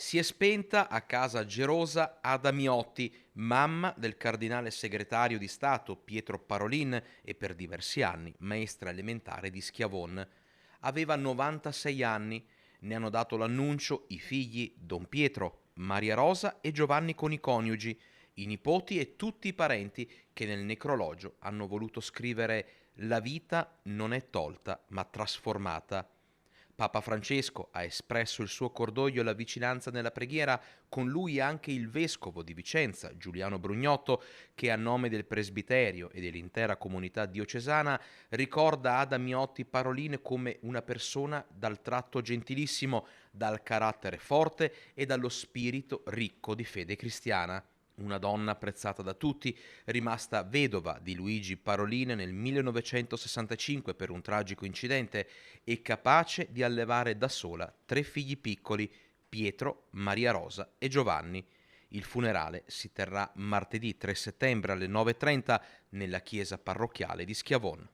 Si è spenta a casa Gerosa Ada Miotti, mamma del cardinale segretario di Stato Pietro Parolin e per diversi anni maestra elementare di Schiavon. Aveva 96 anni, ne hanno dato l'annuncio i figli Don Pietro, Maria Rosa e Giovanni con i coniugi, i nipoti e tutti i parenti che nel necrologio hanno voluto scrivere «La vita non è tolta ma trasformata». Papa Francesco ha espresso il suo cordoglio e la vicinanza nella preghiera, con lui anche il vescovo di Vicenza, Giuliano Brugnotto, che a nome del presbiterio e dell'intera comunità diocesana ricorda Ada Miotti Parolin come una persona dal tratto gentilissimo, dal carattere forte e dallo spirito ricco di fede cristiana. Una donna apprezzata da tutti, rimasta vedova di Luigi Parolin nel 1965 per un tragico incidente e capace di allevare da sola 3 figli piccoli, Pietro, Maria Rosa e Giovanni. Il funerale si terrà martedì 3 settembre alle 9:30 nella chiesa parrocchiale di Schiavon.